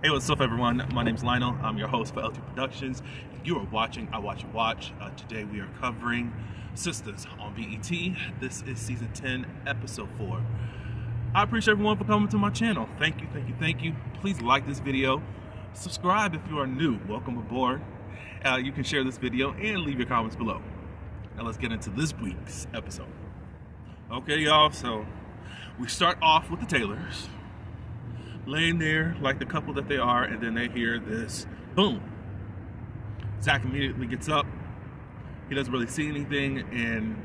Hey, what's up, everyone? My name's Lionel. I'm your host for LT Productions. If you are watching, I watch you watch. Today we are covering Sistas on BET. This is season 10, episode 4. I appreciate everyone for coming to my channel. Thank you, thank you, thank you. Please like this video. Subscribe if you are new. Welcome aboard. You can share this video and leave your comments below. Now let's get into this week's episode. Okay, y'all, so we start off with the Taylors laying there like the couple that they are, and then they hear this boom. Zach immediately gets up. He doesn't really see anything, and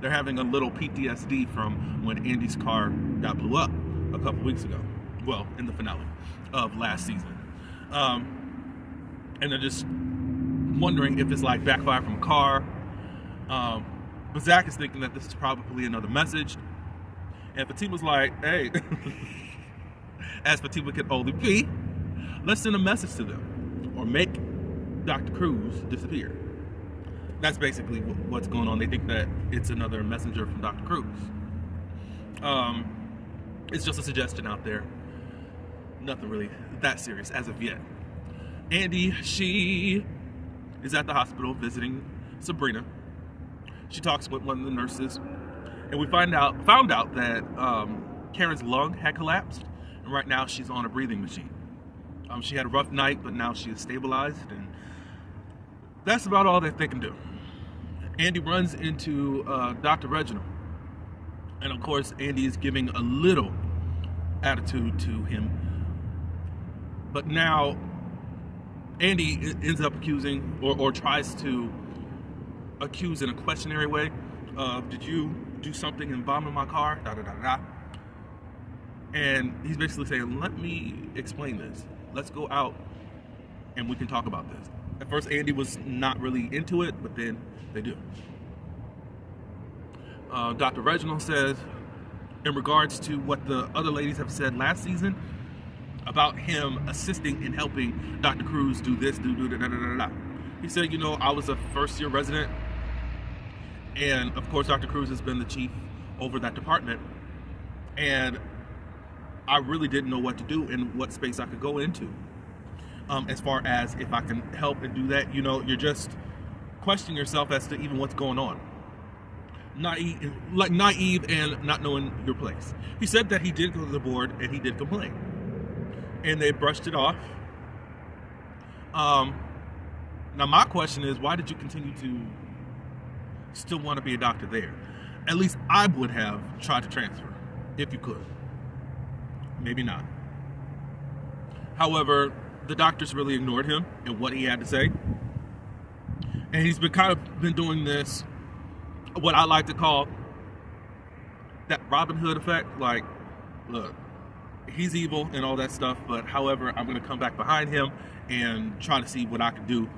they're having a little PTSD from when Andy's car got blew up a couple weeks ago. Well, in the finale of last season. And they're just wondering if it's like backfire from a car. But Zach is thinking that this is probably another message. And Fatima's like, hey, as Fatima can only be, let's send a message to them or make Dr. Cruz disappear. That's basically what's going on. They think that it's another messenger from Dr. Cruz. It's just a suggestion out there. Nothing really that serious as of yet. Andy, she is at the hospital visiting Sabrina. She talks with one of the nurses, and we found out that Karen's lung had collapsed. Right now she's on a breathing machine. She had a rough night, but now she is stabilized, and that's about all that they can do. Andy runs into Dr. Reginald, and of course Andy is giving a little attitude to him, but now Andy ends up accusing or tries to accuse in a questionary way of, did you do something and bomb in my car? Da da da da. And he's basically saying, let me explain this. Let's go out and we can talk about this. At first, Andy was not really into it, but then they do. Dr. Reginald says, in regards to what the other ladies have said last season, about him assisting and helping Dr. Cruz do this, do da da da da da. He said, you know, I was a first-year resident, and of course, Dr. Cruz has been the chief over that department, and I really didn't know what to do and what space I could go into. As far as if I can help and do that, you know, you're just questioning yourself as to even what's going on. Naive and not knowing your place. He said that he did go to the board and he did complain. And they brushed it off. Now my question is, why did you continue to still want to be a doctor there? At least I would have tried to transfer, if you could. Maybe not. However, the doctors really ignored him and what he had to say. And he's been doing this, what I like to call that Robin Hood effect. Like, look, he's evil and all that stuff, but however, I'm going to come back behind him and try to see what I can do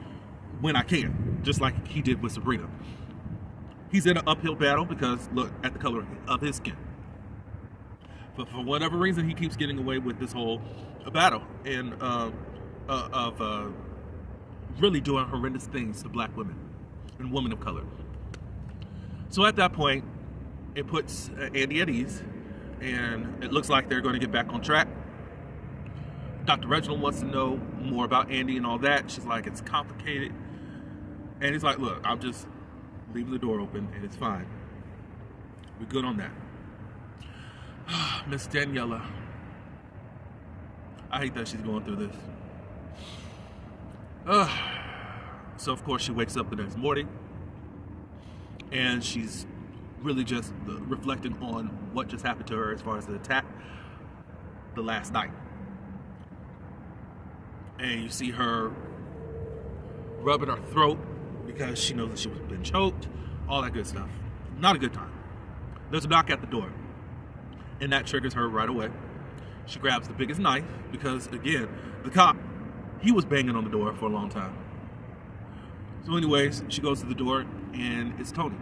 when I can, just like he did with Sabrina. He's in an uphill battle because, look at the color of his skin. But for whatever reason, he keeps getting away with this whole battle and of really doing horrendous things to black women and women of color. So at that point, it puts Andy at ease, and it looks like they're going to get back on track. Dr. Reginald wants to know more about Andy and all that. She's like, it's complicated. And he's like, look, I'll just leave the door open and it's fine. We're good on that. Miss Daniela. I hate that she's going through this. So of course she wakes up the next morning and she's really just reflecting on what just happened to her as far as the attack the last night. And you see her rubbing her throat because she knows that she was been choked, all that good stuff. Not a good time. There's a knock at the door, and that triggers her right away. She grabs the biggest knife because, again, the cop, he was banging on the door for a long time. So anyways, she goes to the door, and it's Tony.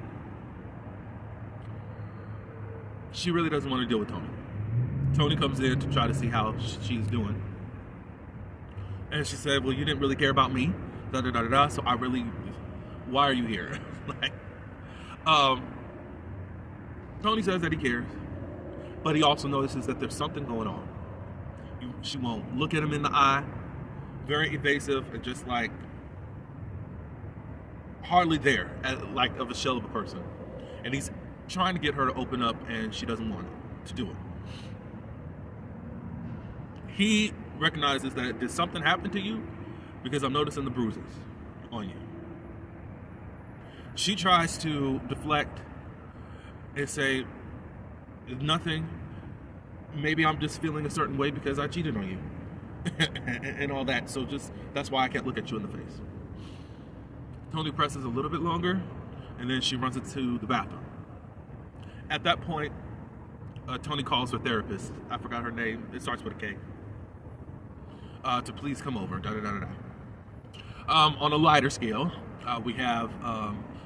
She really doesn't want to deal with Tony. Tony comes in to try to see how she's doing. And she said, well, you didn't really care about me, da da da da, so I really, why are you here? Like, Tony says that he cares, but he also notices that there's something going on. She won't look at him in the eye. Very evasive and just like hardly there, like of a shell of a person. And he's trying to get her to open up, and she doesn't want to do it. He recognizes that did something happen to you? Because I'm noticing the bruises on you. She tries to deflect and say, it's nothing. Maybe I'm just feeling a certain way because I cheated on you. And all that. So that's why I can't look at you in the face. Tony presses a little bit longer, and then she runs into the bathroom. At that point, Tony calls her therapist. I forgot her name. It starts with a K. To please come over. On a lighter scale, we have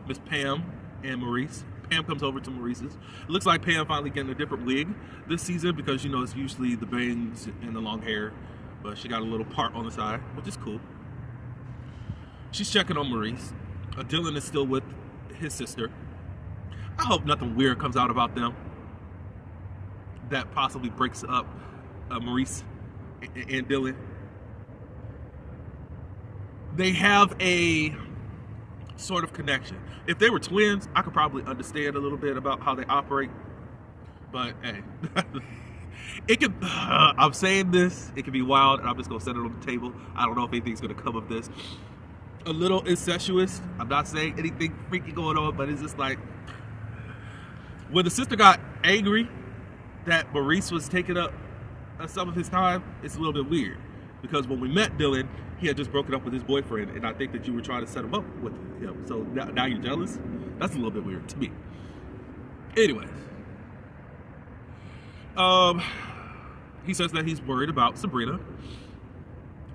Miss Pam and Maurice. Pam comes over to Maurice's. It looks like Pam finally getting a different wig this season because, it's usually the bangs and the long hair, but she got a little part on the side, which is cool. She's checking on Maurice. Dylan is still with his sister. I hope nothing weird comes out about them that possibly breaks up Maurice and Dylan. They have a sort of connection. If they were twins, I could probably understand a little bit about how they operate. But hey, it could. I'm saying this. It could be wild, and I'm just gonna set it on the table. I don't know if anything's gonna come of this. A little incestuous. I'm not saying anything freaky going on, but it's just like when the sister got angry that Maurice was taking up some of his time. It's a little bit weird because when we met Dylan, he had just broken up with his boyfriend, and I think that you were trying to set him up with him. So now you're jealous? That's a little bit weird to me. Anyways, he says that he's worried about Sabrina.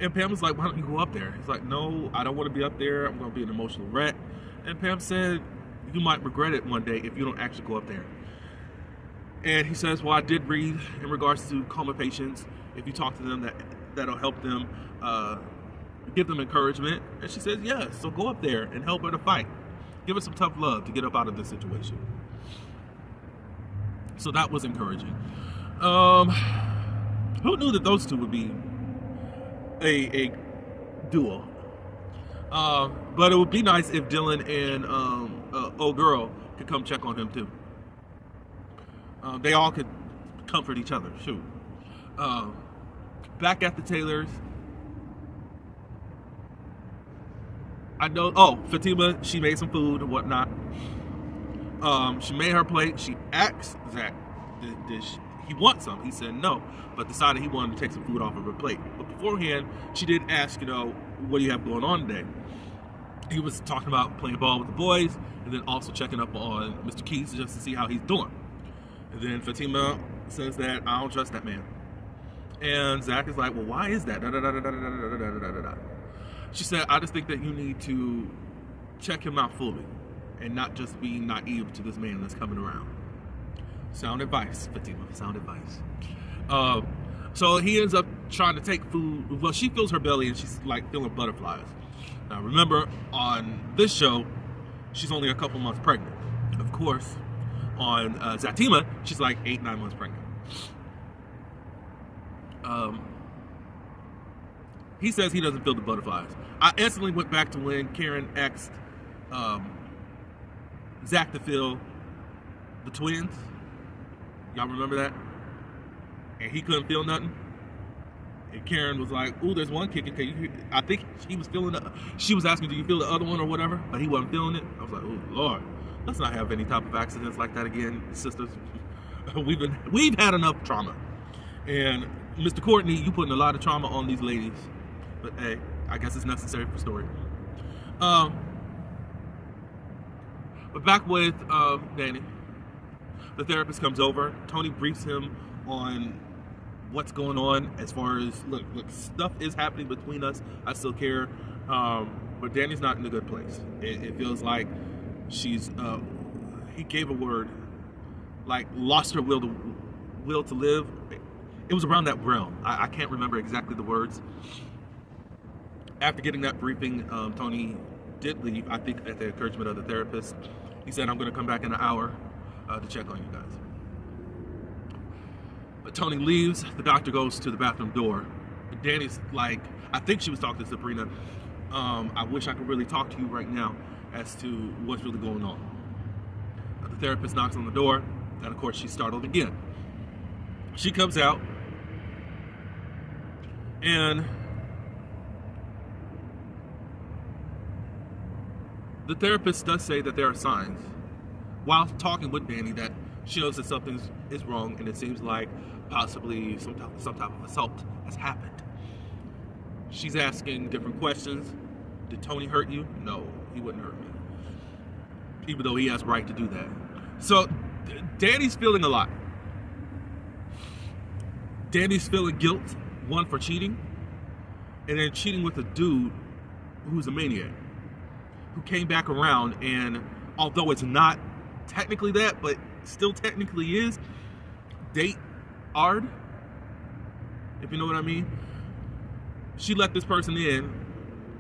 And Pam was like, why don't you go up there? He's like, no, I don't want to be up there. I'm going to be an emotional wreck. And Pam said, you might regret it one day if you don't actually go up there. And he says, well, I did read in regards to coma patients, if you talk to them, that'll help them, give them encouragement. And she says, yes, so go up there and help her to fight. Give her some tough love to get up out of this situation. So that was encouraging. Who knew that those two would be a duo? But it would be nice if Dylan and old girl could come check on him too. They all could comfort each other. Shoot. Back at the Taylors, I know. Oh, Fatima, she made some food and whatnot. She made her plate. She asked Zach, did he want some? He said no, but decided he wanted to take some food off of her plate. But beforehand, she did ask, what do you have going on today? He was talking about playing ball with the boys, and then also checking up on Mr. Keys just to see how he's doing. And then Fatima says that I don't trust that man. And Zach is like, well, why is that? She said, I just think that you need to check him out fully and not just be naive to this man that's coming around. Sound advice, Fatima, sound advice. So he ends up trying to take food. Well, she fills her belly and she's like feeling butterflies. Now remember, on this show, she's only a couple months pregnant. Of course, on Zatima, she's like 8-9 months pregnant. He says he doesn't feel the butterflies. I instantly went back to when Karen asked Zach to feel the twins. Y'all remember that? And he couldn't feel nothing. And Karen was like, ooh, there's one kicking. I think he was feeling she was asking, do you feel the other one or whatever? But he wasn't feeling it. I was like, oh, Lord. Let's not have any type of accidents like that again, sisters. We've had enough trauma. And Mr. Courtney, you putting a lot of trauma on these ladies. But hey, I guess it's necessary for story. But back with Danny. The therapist comes over. Tony briefs him on what's going on as far as, look, stuff is happening between us. I still care. But Danny's not in a good place. It feels like she's, he gave a word, like lost her will to live. It was around that realm. I can't remember exactly the words. After getting that briefing, Tony did leave, I think at the encouragement of the therapist. He said, I'm going to come back in an hour to check on you guys. Tony leaves. The doctor goes to the bathroom door. Danny's like, I think she was talking to Sabrina. I wish I could really talk to you right now as to what's really going on. The therapist knocks on the door, and of course she's startled again. She comes out, and the therapist does say that there are signs while talking with Danny that shows that something is wrong, and it seems like possibly some type of assault has happened. She's asking different questions. Did Tony hurt you? No, he wouldn't hurt me, even though he has right to do that. So Danny's feeling a lot. Danny's feeling guilt, one, for cheating, and then cheating with a dude who's a maniac, who came back around, and although it's not technically that, but still technically is, date Ard, if you know what I mean. She let this person in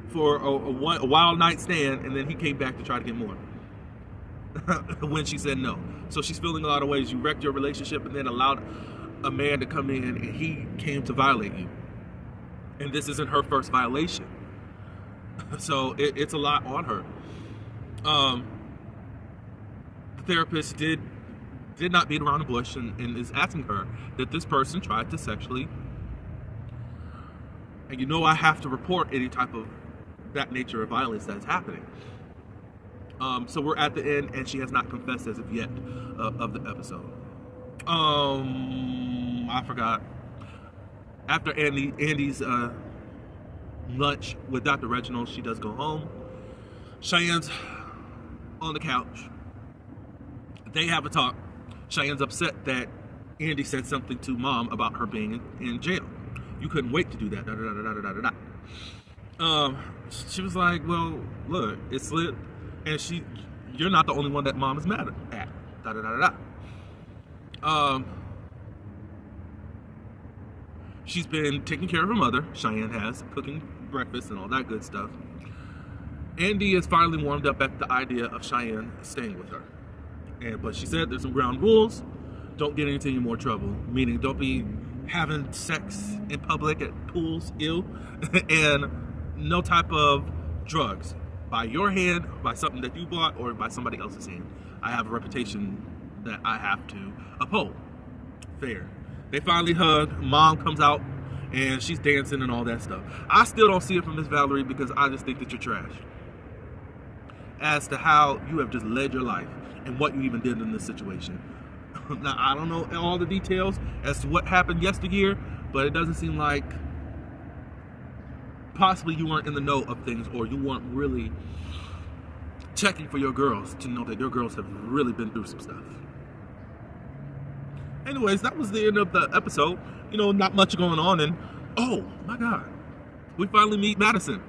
for a wild night stand, and then he came back to try to get more when she said no. So she's feeling a lot of ways. You wrecked your relationship and then allowed a man to come in, and he came to violate you. And this isn't her first violation. So it's a lot on her. The therapist did not beat around the bush and is asking her that this person tried to sexually, and you know I have to report any type of that nature of violence that is happening. So we're at the end, and she has not confessed as of yet of the episode. I forgot. After Andy's lunch with Dr. Reginald, she does go home. Cheyenne's on the couch. They have a talk. Cheyenne's upset that Andy said something to Mom about her being in jail. You couldn't wait to do that. She was like, well, look, it slipped, and you're not the only one that Mom is mad at. She's been taking care of her mother, Cheyenne has, cooking breakfast and all that good stuff. Andy is finally warmed up at the idea of Cheyenne staying with her. But she said there's some ground rules. Don't get into any more trouble. Meaning, don't be having sex in public at pools, and no type of drugs by your hand, by something that you bought, or by somebody else's hand. I have a reputation that I have to uphold. Fair. They finally hug. Mom comes out, and she's dancing and all that stuff. I still don't see it from Miss Valerie because I just think that you're trash as to how you have just led your life and what you even did in this situation. Now, I don't know all the details as to what happened yesteryear, but it doesn't seem like possibly you weren't in the know of things, or you weren't really checking for your girls to know that your girls have really been through some stuff. Anyways, that was the end of the episode. You know, not much going on, and oh my God, we finally meet Madison.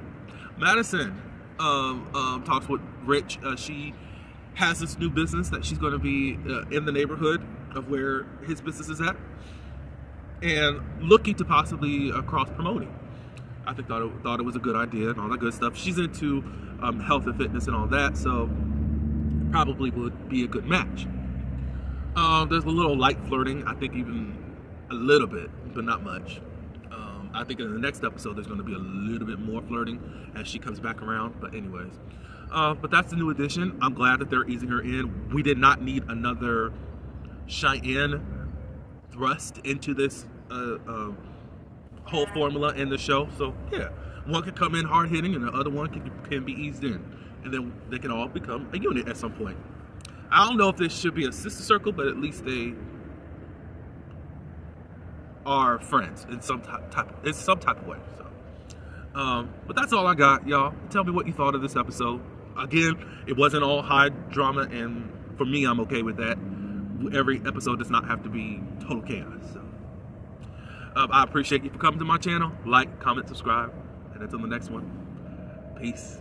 Madison talks with Rich. She has this new business that she's going to be in the neighborhood of where his business is at, and looking to possibly cross promoting. I thought it was a good idea and all that good stuff. She's into health and fitness and all that, so probably would be a good match. There's a little light flirting, I think, even a little bit, but not much. I think in the next episode there's going to be a little bit more flirting as she comes back around. But anyways, but that's the new addition. I'm glad that they're easing her in. We did not need another Cheyenne thrust into this whole formula in the show. So yeah, one could come in hard hitting and the other one can be eased in, and then they can all become a unit at some point. I don't know if this should be a sister circle, but at least they are friends in some type of way. So, but that's all I got, y'all. Tell me what you thought of this episode. Again, it wasn't all high drama, and for me, I'm okay with that. Every episode does not have to be total chaos. So, I appreciate you for coming to my channel. Like, comment, subscribe, and until the next one, peace.